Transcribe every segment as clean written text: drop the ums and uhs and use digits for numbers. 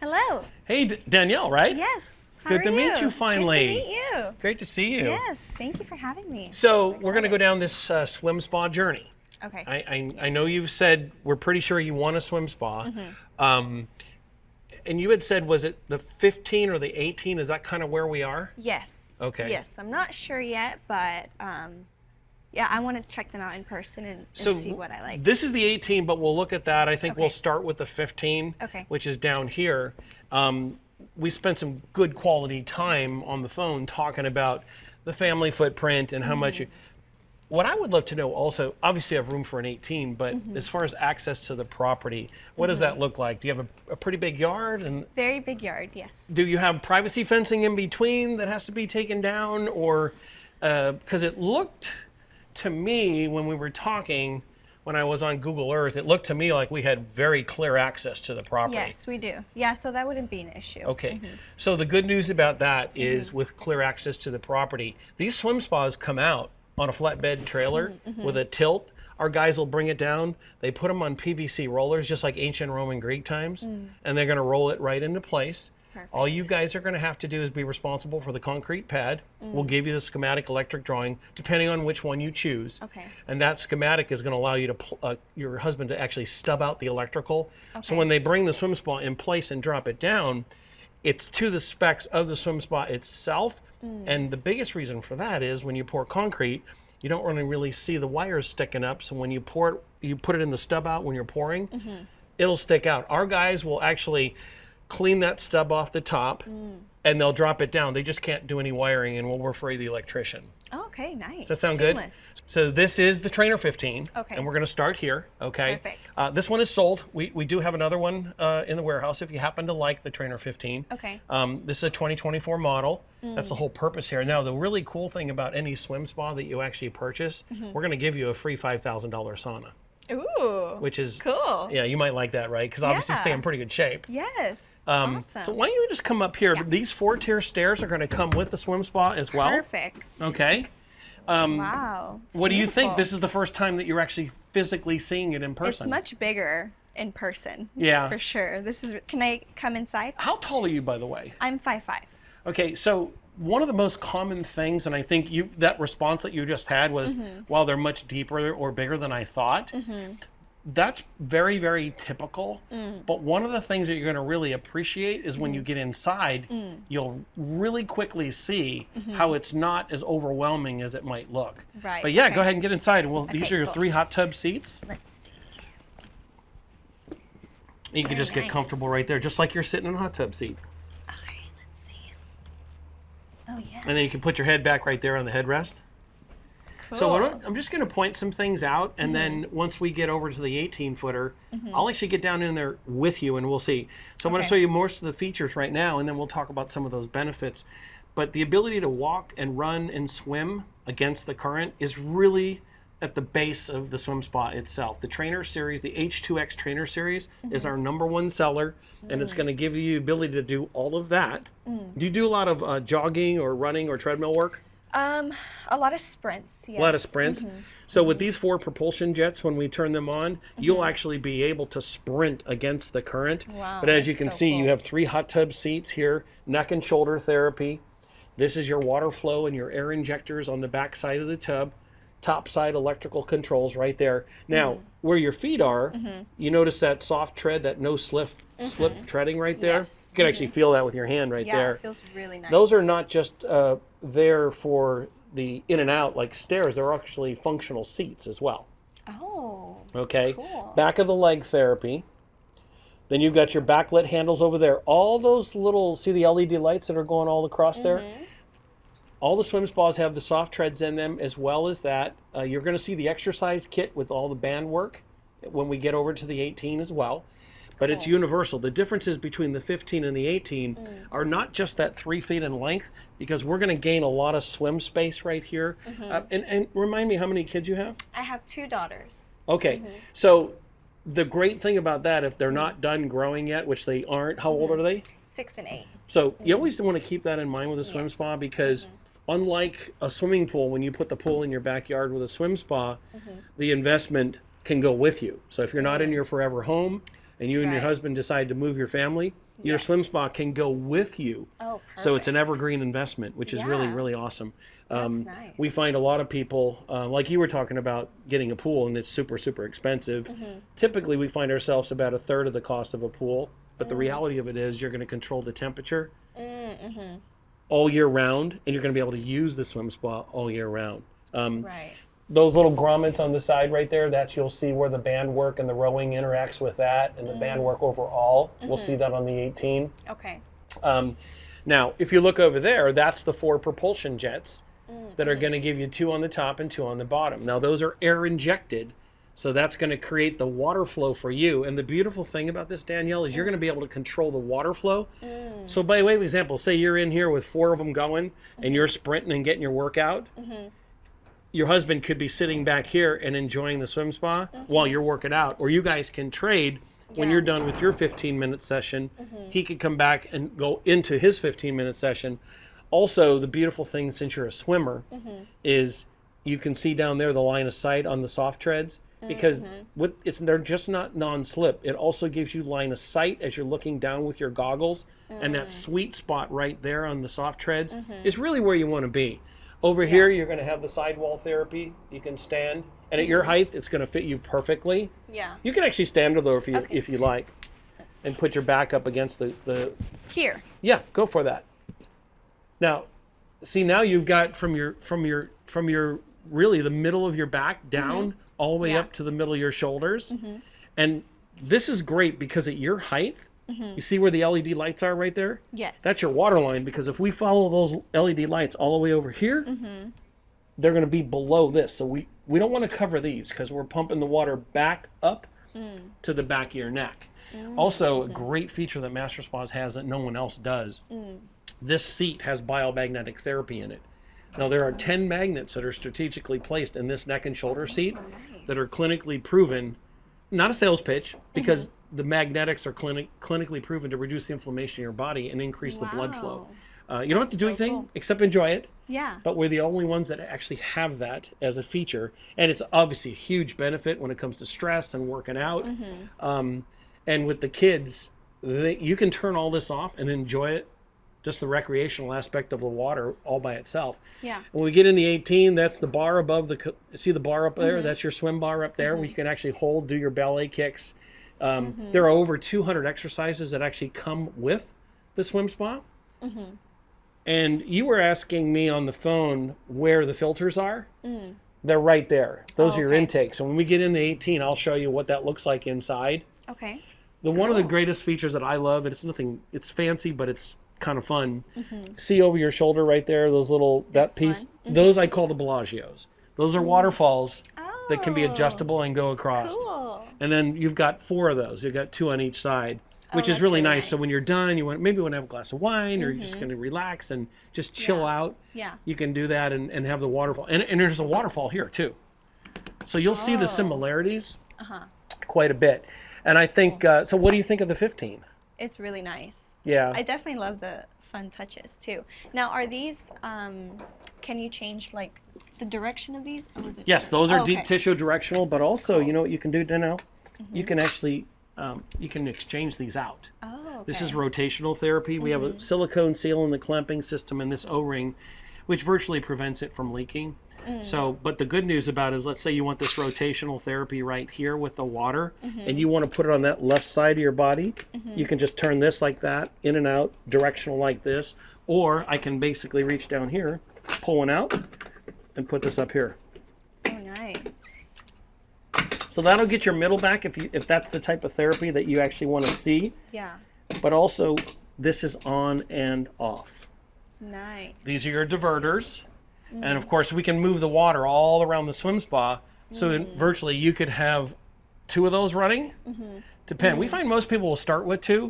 Hello. Hey, Danielle, right? Yes. It's good to meet you finally. Good to meet you. Great to see you. Yes. Thank you for having me. So we're going to go down this swim spa journey. Okay. I know you've said we're pretty sure you want a swim spa. And you had said, was it the 15 or the 18? Is that kind of where we are? Yes. Okay. Yes. I'm not sure yet, but yeah, I want to check them out in person and see what I like. This is the 18, but we'll look at that. I think Okay. we'll start with the 15, Okay. which is down here. We spent some good quality time on the phone talking about the family footprint and how much you... What I would love to know also, obviously you have room for an 18, but as far as access to the property, what does that look like? Do you have a pretty big yard? And Very big yard, yes. do you have privacy fencing in between that has to be taken down? Or, because it looked to me when we were talking, when I was on Google Earth, it looked to me like we had very clear access to the property. Yes, we do. Yeah, so that wouldn't be an issue. Okay, so the good news about that is with clear access to the property, these swim spas come out on a flatbed trailer with a tilt. Our guys will bring it down. They put them on PVC rollers, just like ancient Roman Greek times, and they're gonna roll it right into place. Perfect. All you guys are gonna have to do is be responsible for the concrete pad. We'll give you the schematic electric drawing, depending on which one you choose. Okay. And that schematic is gonna allow you to, your husband to actually stub out the electrical. So Okay. when they bring the swim spa in place and drop it down, it's to the specs of the swim spa itself. And the biggest reason for that is when you pour concrete, you don't want to really see the wires sticking up. So when you pour it, you put it in the stub out when you're pouring, it'll stick out. Our guys will actually clean that stub off the top and they'll drop it down. They just can't do any wiring and we'll refer you to the electrician. Oh, okay, nice. Does that sound Seamless. good? So this is the Trainer 15. Okay. And we're going to start here. Okay. Perfect. This one is sold. We do have another one in the warehouse if you happen to like the Trainer 15. Okay. This is a 2024 model. That's the whole purpose here. Now, the really cool thing about any swim spa that you actually purchase, we're going to give you a free $5,000 sauna. Ooh. Which is cool. Yeah, you might like that, right? Because obviously Yeah. stay in pretty good shape. Yes. Awesome. So why don't you just come up here? Yeah. These 4-tier stairs are going to come with the swim spa as well. Perfect. Okay. Wow. It's What do you think? beautiful. This is the first time that you're actually physically seeing it in person. It's much bigger in person. Yeah. For sure. Can I come inside? How tall are you, by the way? I'm 5'5". Okay, so one of the most common things, and I think that response that you just had was, while they're much deeper or bigger than I thought, that's very, very typical. But one of the things that you're going to really appreciate is when you get inside, you'll really quickly see how it's not as overwhelming as it might look. Right, But yeah, okay. go ahead and get inside. And these Okay, are your cool. 3 hot tub seats. Let's see. You can Very just get nice. comfortable right there, just like you're sitting in a hot tub seat. Okay, let's see. Oh, yeah. And then you can put your head back right there on the headrest. Cool. So I'm just going to point some things out, and then once we get over to the 18-footer, I'll actually get down in there with you, and we'll see. So I'm going to Okay. show you most of the features right now, and then we'll talk about some of those benefits. But the ability to walk and run and swim against the current is really at the base of the swim spa itself. The Trainer Series, the H2X Trainer Series, is our #1 seller, and it's going to give you the ability to do all of that. Do you do a lot of jogging or running or treadmill work? A lot of sprints. Yes. A lot of sprints. So with these 4 propulsion jets, when we turn them on, you'll actually be able to sprint against the current. Wow, But as you that's can so see, cool. you have 3 hot tub seats here, neck and shoulder therapy. This is your water flow and your air injectors on the back side of the tub. Top side electrical controls right there. Now, where your feet are, you notice that soft tread, that no slip treading right there? Yes. You can actually feel that with your hand right Yeah, there. it feels really nice. Those are not just there for the in and out like stairs. They're actually functional seats as well. Oh. Okay. Cool. Back of the leg therapy. Then you've got your backlit handles over there. All those little, see the LED lights that are going all across there? All the swim spas have the soft treads in them, as well as that. You're going to see the exercise kit with all the band work when we get over to the 18 as well. But it's universal. The differences between the 15 and the 18 are not just that 3 feet in length, because we're going to gain a lot of swim space right here. And remind me how many kids you have? I have 2 daughters. Okay, so the great thing about that, if they're not done growing yet, which they aren't, how old are they? 6 and 8. So you always want to keep that in mind with a swim Yes. spa, because unlike a swimming pool, when you put the pool in your backyard with a swim spa, the investment can go with you. So if you're not in your forever home, and you and your Right. husband decide to move your family, your swim Yes. spa can go with you. Oh, So it's an perfect. evergreen investment, which is really, Yeah. really awesome. That's nice. We find a lot of people, like you were talking about getting a pool, and it's super, super expensive. Mm-hmm. Typically, we find ourselves about a third of the cost of a pool. But the Mm. reality of it is you're going to control the temperature Mm-hmm. all year round, and you're going to be able to use the swim spa all year round. Right. Those little grommets on the side right there, that's you'll see where the band work and the rowing interacts with that, and the band work overall. We'll see that on the 18. Okay. Now, if you look over there, that's the 4 propulsion jets that are going to give you 2 on the top and 2 on the bottom. Now, those are air injected, so that's going to create the water flow for you. And the beautiful thing about this, Danielle, is you're going to be able to control the water flow. So by way of example, say you're in here with 4 of them going, and you're sprinting and getting your workout. Your husband could be sitting back here and enjoying the swim spa while you're working out, or you guys can trade. When Yeah. you're done with your 15-minute session, he could come back and go into his 15-minute session. Also, the beautiful thing, since you're a swimmer, is you can see down there the line of sight on the soft treads, because they're just not non-slip. It also gives you line of sight as you're looking down with your goggles, and that sweet spot right there on the soft treads is really where you want to be. Over here, you're going to have the sidewall therapy. You can stand, and at your height, it's going to fit you perfectly. Yeah. You can actually stand though if you Okay. if you like, and put your back up against the. Here. Yeah, go for that. Now, see, now you've got from your really the middle of your back down all the way Yeah. up to the middle of your shoulders, and this is great because at your height, you see where the LED lights are right there. Yes. That's your water line, because if we follow those LED lights all the way over here, they're going to be below this. So we don't want to cover these because we're pumping the water back up to the back of your neck. Also, a great feature that MasterSpas has that no one else does. This seat has biomagnetic therapy in it. Now, there are 10 magnets that are strategically placed in this neck and shoulder seat that are clinically proven, not a sales pitch, because the magnetics are clinically proven to reduce the inflammation in your body and increase the blood flow. You don't have to do anything cool. except enjoy it. Yeah. But we're the only ones that actually have that as a feature. And it's obviously a huge benefit when it comes to stress and working out. And with the kids, you can turn all this off and enjoy it, just the recreational aspect of the water all by itself. Yeah. When we get in the 18, that's the bar above see the bar up there? That's your swim bar up there where you can actually do your ballet kicks. There are over 200 exercises that actually come with the swim spa. And you were asking me on the phone where the filters are. They're right there. Those are your okay. intakes. So when we get in the 18, I'll show you what that looks like inside. Okay. One of the greatest features that I love, and it's fancy, but it's kind of fun. See over your shoulder right there, those that piece. one? Those I call the Bellagio's. Those are waterfalls that can be adjustable and go across. Cool. And then you've got 4 of those. You've got 2 on each side, which is that's really really nice. So when nice. you're done, you want to have a glass of wine, or you're just going to relax and just chill out. Yeah. You can do that and have the waterfall. And there's a waterfall here too. So you'll see the similarities quite a bit. And I think, so what do you think of the 15? It's really nice. Yeah. I definitely love the fun touches too. Now, are these, can you change like the direction of these? Or is it Yes, those are deep okay. tissue directional, but also, you know what you can do, Danielle? You can actually, you can exchange these out. Oh, okay. This is rotational therapy. We have a silicone seal in the clamping system in this O-ring, which virtually prevents it from leaking. So, but the good news about it is, let's say you want this rotational therapy right here with the water, and you want to put it on that left side of your body, you can just turn this like that, in and out, directional like this, or I can basically reach down here, pull one out, and put this up here. Oh, nice. So that'll get your middle back if that's the type of therapy that you actually want to see. Yeah. But also, this is on and off. Nice. These are your diverters. And of course, we can move the water all around the swim spa. So virtually you could have 2 of those running. Depend. We find most people will start with 2.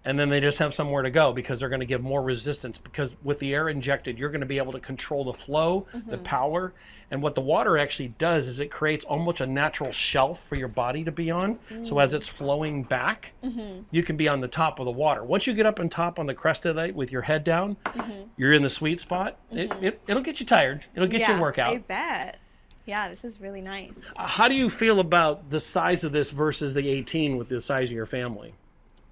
And then they just have somewhere to go because they're going to give more resistance, because with the air injected, you're going to be able to control the flow, the power. And what the water actually does is it creates almost a natural shelf for your body to be on. So as it's flowing back, you can be on the top of the water. Once you get up on top on the crest of it with your head down, you're in the sweet spot. It'll get you tired. It'll get you a workout. I bet. Yeah, this is really nice. How do you feel about the size of this versus the 18 with the size of your family?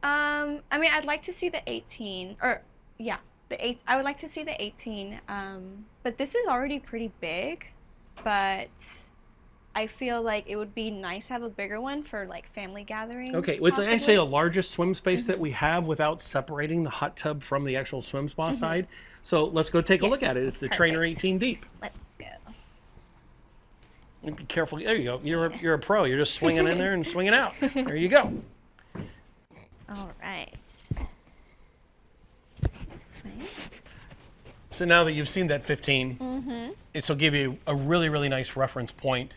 I mean, I'd like to see the 18, or yeah, the 8. I would like to see the 18. But this is already pretty big, but I feel like it would be nice to have a bigger one for like family gatherings. Okay, well, it's possibly. actually the largest swim space that we have without separating the hot tub from the actual swim spa side. So let's go take a look at it. It's the Trainer perfect. 18 Deep. Let's go. And be careful. There you go. You're a pro. You're just swinging in there and swinging out. There you go. All right. This way. So now that you've seen that 15, this will give you a really, really nice reference point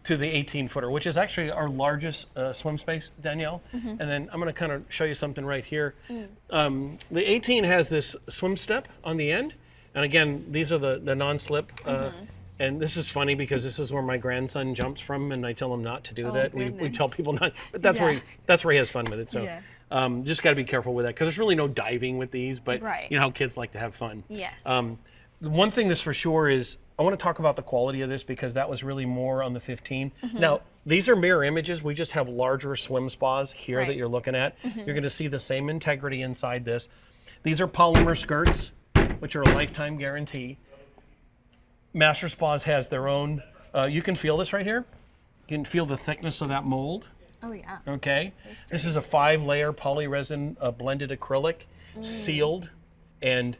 to the 18-footer, which is actually our largest swim space, Danielle. And then I'm going to kind of show you something right here. The 18 has this swim step on the end. And again, these are the non-slip. And this is funny because this is where my grandson jumps from, and I tell him not to do that. We tell people not, but that's where he has fun with it. So just got to be careful with that because there's really no diving with these, but you know how kids like to have fun. Yes. The one thing that's for sure is I want to talk about the quality of this because that was really more on the 15. Now, these are mirror images. We just have larger swim spas here that you're looking at. You're going to see the same integrity inside this. These are polymer skirts, which are a lifetime guarantee. MasterSpas has their own, you can feel this right here. You can feel the thickness of that mold. Oh, yeah. Okay. This is a 5-layer polyresin blended acrylic, sealed, and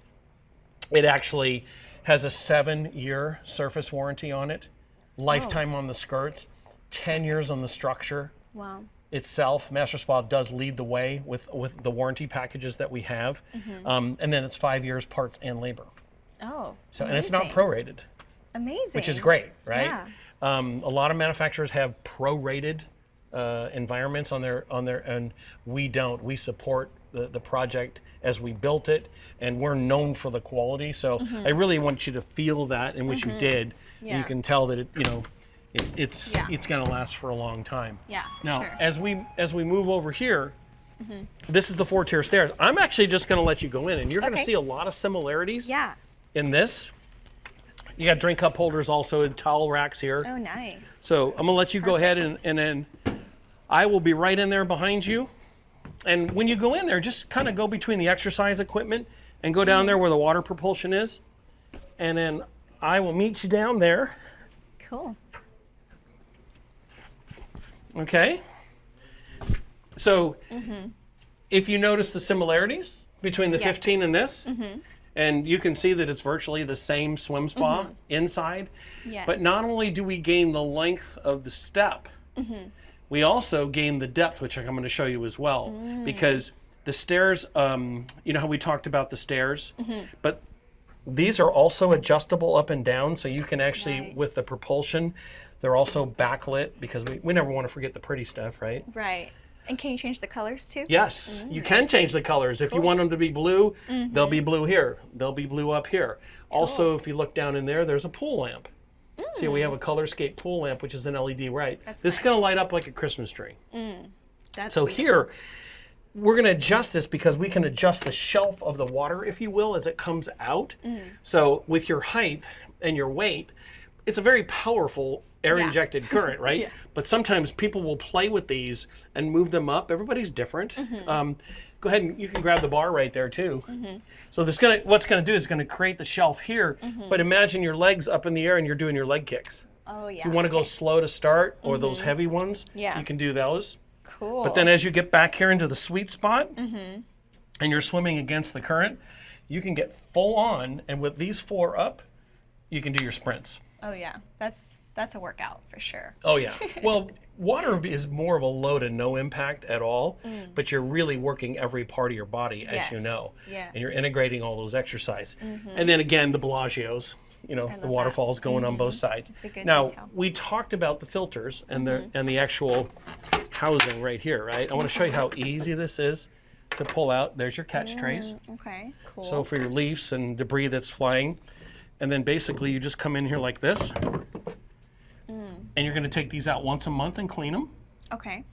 it actually has a 7-year surface warranty on it, lifetime on the skirts, 10 years on the structure. Wow. Itself. MasterSpa does lead the way with the warranty packages that we have. And then it's 5 years parts and labor. Oh, so amazing. And it's not prorated. Amazing. Which is great, right? Yeah. A lot of manufacturers have prorated environments on their, and we don't. We support the project as we built it, and we're known for the quality. So I really want you to feel that, and which you did. Yeah. You can tell that it's going to last for a long time. Yeah. Now, sure. as we move over here, this is the 4-tier stairs. I'm actually just going to let you go in, and you're going to see a lot of similarities. Yeah. In this. You got drink cup holders also and towel racks here. Oh, nice. So I'm gonna let you go ahead and then I will be right in there behind you. And when you go in there, just kind of go between the exercise equipment and go down there where the water propulsion is. And then I will meet you down there. Cool. Okay. So if you notice the similarities between the 15 and this, and you can see that it's virtually the same swim spa inside. Yes. But not only do we gain the length of the step, we also gain the depth, which I'm going to show you as well. Because the stairs, you know how we talked about the stairs? But these are also adjustable up and down, so you can actually, with the propulsion, they're also backlit because we never want to forget the pretty stuff, right? Right. And can you change the colors too? Yes, you can change the colors. If you want them to be blue, they'll be blue here. They'll be blue up here. Also, if you look down in there, there's a pool lamp. See, we have a Colorscape pool lamp, which is an LED light. This is going to light up like a Christmas tree. That's so beautiful. Here, we're going to adjust this because we can adjust the shelf of the water, if you will, as it comes out. So with your height and your weight, it's a very powerful air-injected current, right? But sometimes people will play with these and move them up. Everybody's different. Go ahead and you can grab the bar right there too. So what's going to do is going to create the shelf here, but imagine your legs up in the air and you're doing your leg kicks. Oh, yeah. If you want to go slow to start or those heavy ones, you can do those. Cool. But then as you get back here into the sweet spot and you're swimming against the current, you can get full on, and with these 4 up, you can do your sprints. Oh, yeah. That's a workout for sure. Oh, yeah. Well, water is more of a low to no impact at all, but you're really working every part of your body, as you know. Yes. And you're integrating all those exercises. And then again, the Bellagios, the waterfalls going on both sides. It's a good now, detail. we talked about the filters and the actual housing right here, right? I want to show you how easy this is to pull out. There's your catch trays. Okay, cool. So for your leaves and debris that's flying. And then basically you just come in here like this. And you're going to take these out once a month and clean them. Okay.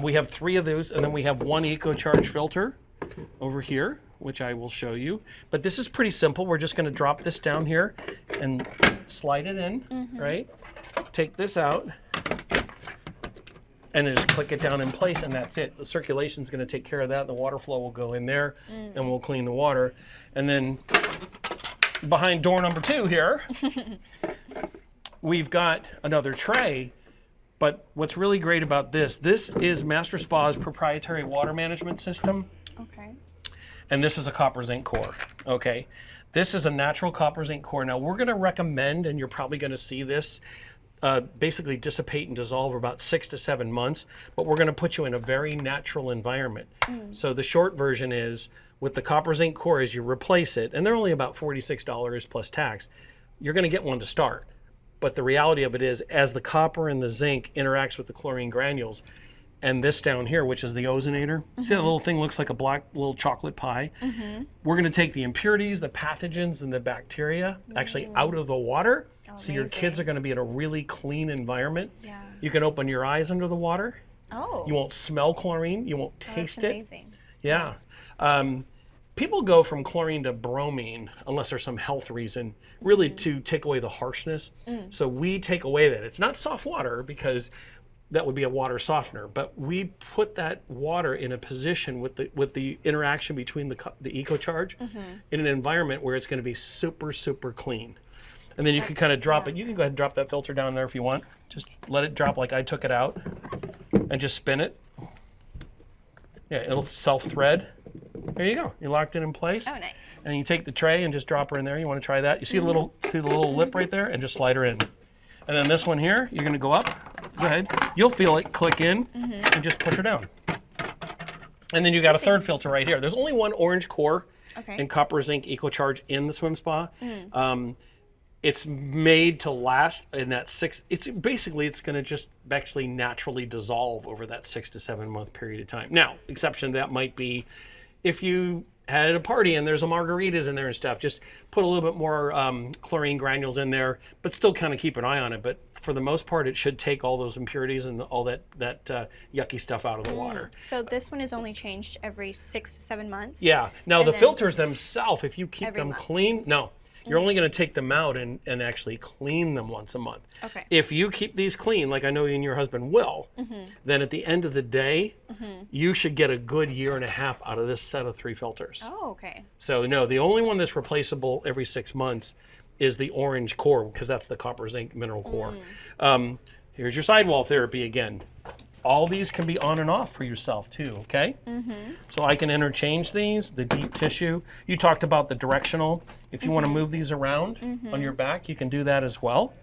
We have 3 of those, and then we have 1 EcoCharge filter over here, which I will show you. But this is pretty simple. We're just going to drop this down here and slide it in, right? take this out and then just click it down in place, and that's it. The circulation's going to take care of that. The water flow will go in there, and we'll clean the water. And then behind door number 2 here, we've got another tray. But what's really great about this is MasterSpas' proprietary water management system. Okay. And this is a copper zinc core, okay? This is a natural copper zinc core. Now we're gonna recommend, and you're probably gonna see this basically dissipate and dissolve for about 6 to 7 months, but we're gonna put you in a very natural environment. So the short version is, with the copper zinc core, as you replace it, and they're only about $46 plus tax, you're gonna get one to start. But the reality of it is, as the copper and the zinc interacts with the chlorine granules, and this down here, which is the ozonator, see that little thing looks like a black little chocolate pie? We're gonna take the impurities, the pathogens, and the bacteria actually out of the water. So your kids are gonna be in a really clean environment. Yeah. You can open your eyes under the water. Oh. You won't smell chlorine, you won't taste it. Amazing. Yeah. People go from chlorine to bromine, unless there's some health reason, really to take away the harshness. So we take away that. It's not soft water, because that would be a water softener, but we put that water in a position with the interaction between the EcoCharge in an environment where it's going to be super, super clean. And then you can kind of drop it. You can go ahead and drop that filter down there if you want. Just let it drop like I took it out, and just spin it. Yeah, it'll self-thread. There you go. You locked it in place. Oh, nice. And you take the tray and just drop her in there. You want to try that? You see the little lip right there, and just slide her in. And then this one here, you're going to go up. Go ahead. You'll feel it click in, and just push her down. And then you got a third filter right here. There's only one orange core and copper zinc EcoCharge in the swim spa. It's made to last in that it's going to just actually naturally dissolve over that 6 to 7 month period of time. Now, exception to that might be if you had a party and there's a margaritas in there and stuff, just put a little bit more chlorine granules in there, but still kind of keep an eye on it. But for the most part, it should take all those impurities and all that yucky stuff out of the water. So this one is only changed every 6 to 7 months? Yeah. Now the filters themselves, if you keep them clean, no. You're only going to take them out and actually clean them once a month. Okay. If you keep these clean, like I know you and your husband will, then at the end of the day, you should get a good 1.5 years out of this set of 3 filters. Oh, okay. So no, the only one that's replaceable every 6 months is the orange core, because that's the copper zinc mineral core. Here's your sidewall therapy again. All these can be on and off for yourself too, okay? So I can interchange these, the deep tissue. You talked about the directional. If you want to move these around on your back, you can do that as well.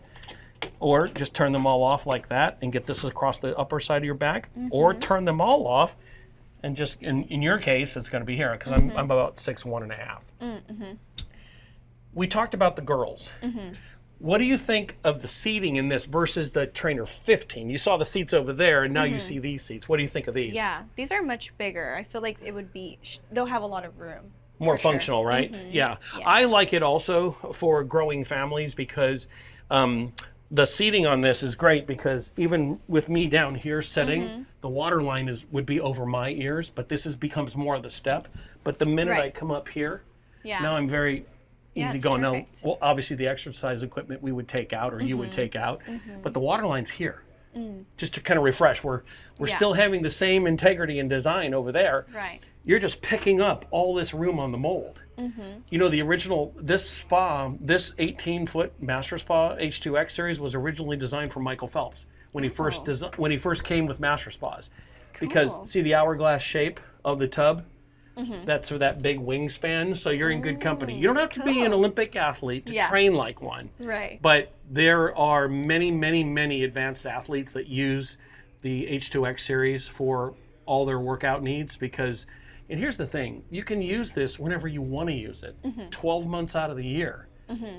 Or just turn them all off like that and get this across the upper side of your back. Or turn them all off and just, in your case, it's going to be here, because I'm about 6'1½". We talked about the girls. What do you think of the seating in this versus the Trainer 15? You saw the seats over there, and now you see these seats. What do you think of these? Yeah, these are much bigger. I feel like it would be, they'll have a lot of room. More functional, right? Yeah. Yes. I like it also for growing families, because the seating on this is great, because even with me down here sitting, the water line would be over my ears, but this becomes more of the step. But the minute I come up here, now I'm very easy going. Now, well, obviously the exercise equipment we would take out, or you would take out, but the water line's here. Just to kind of refresh, we're still having the same integrity and design over there. Right. You're just picking up all this room on the mold. You know, the original, this spa, this 18-foot MasterSpa H2X series was originally designed for Michael Phelps when he first came with MasterSpas. Because see the hourglass shape of the tub? That's for that big wingspan, so you're in good company. You don't have to be an Olympic athlete to train like one. Right. But there are many, many, many advanced athletes that use the H2X series for all their workout needs, because, and here's the thing, you can use this whenever you want to use it, 12 months out of the year.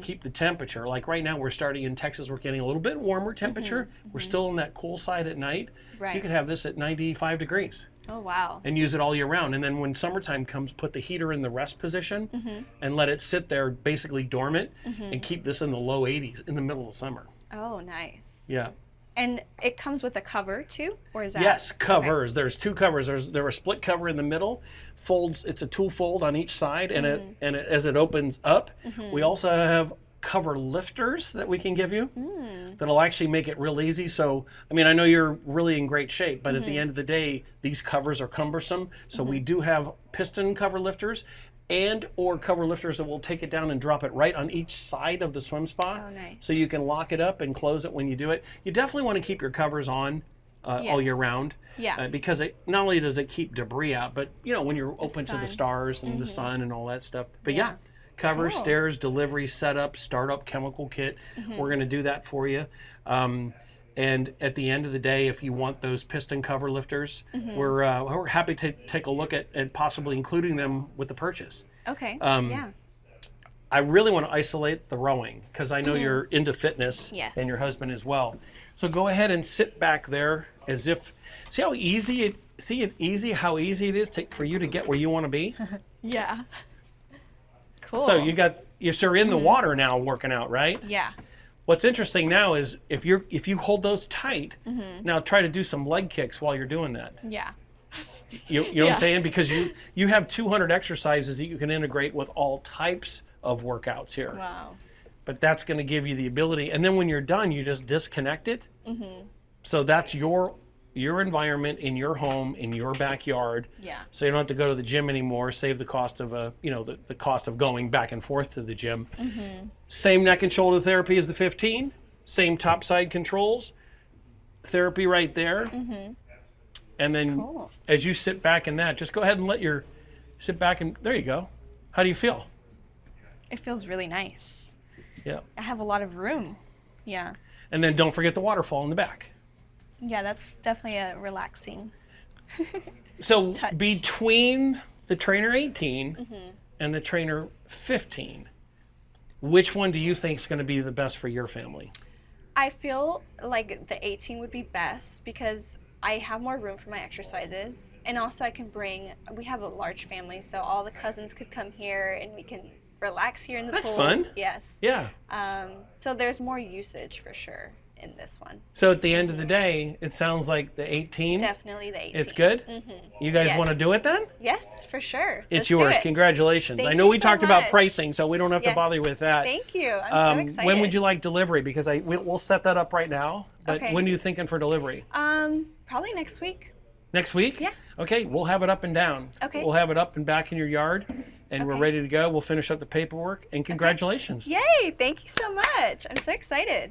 Keep the temperature. Like right now, we're starting in Texas, we're getting a little bit warmer temperature. We're still on that cool side at night. Right. You could have this at 95 degrees. Oh, wow. And use it all year round. And then when summertime comes, put the heater in the rest position and let it sit there basically dormant and keep this in the low 80s in the middle of summer. Oh, nice. Yeah. And it comes with a cover too, or is that? Yes, covers. Okay. There's 2 covers. There's a split cover in the middle, folds. It's a 2 fold on each side, and it as it opens up, we also have cover lifters that we can give you that'll actually make it real easy. So, I mean, I know you're really in great shape, but at the end of the day, these covers are cumbersome. So we do have piston cover lifters and or cover lifters that will take it down and drop it right on each side of the swim spa. Oh, nice. So you can lock it up and close it when you do it. You definitely want to keep your covers on all year round. Yeah. Because it not only does it keep debris out, but you know, when you're open to the sun. stars and the sun and all that stuff. But Yeah. covers, Cool. stairs, delivery, setup, startup, chemical kit. We're going to do that for you. And at the end of the day, if you want those piston cover lifters, we're happy to take a look at possibly including them with the purchase. Okay. I really want to isolate the rowing because I know you're into fitness Yes. and your husband as well. So go ahead and sit back there as if, how easy it is for you to get where you want to be. Yeah. Cool. So you're in the water now working out, right? Yeah. What's interesting now is if you hold those tight, now try to do some leg kicks while you're doing that. Yeah. You know what I'm saying? Because you have 200 exercises that you can integrate with all types of workouts here. Wow. But that's going to give you the ability. And then when you're done, you just disconnect it. So that's your environment in your home, in your backyard. Yeah. So you don't have to go to the gym anymore. Save the cost of the cost of going back and forth to the gym. Same neck and shoulder therapy as the 15. Same top side controls. Therapy right there. And then as you sit back in that, just go ahead and sit back and there you go. How do you feel? It feels really nice. Yeah. I have a lot of room. Yeah. And then don't forget the waterfall in the back. Yeah, that's definitely a relaxing. So touch. between the trainer 18 and the trainer 15, which one do you think is going to be the best for your family? I feel like the 18 would be best because I have more room for my exercises. And also we have a large family, so all the cousins could come here and we can relax here in the pool. That's fun. Yes. Yeah. So there's more usage for sure in this one. So at the end of the day, it sounds like the 18. Definitely the 18. It's good? You guys Yes. want to do it then? Yes, for sure. It's Let's do yours. it. Congratulations. Thank I know you we so talked about much. pricing, so we don't have to Yes. bother you with that. Thank you. I'm so excited. When would you like delivery? Because we'll set that up right now. But Okay. when are you thinking for delivery? Probably next week. Next week? Yeah. Okay, we'll have it up and down. Okay. We'll have it up and back in your yard, and we're Okay. ready to go. We'll finish up the paperwork, and congratulations. Yay! Thank you so much. I'm so excited.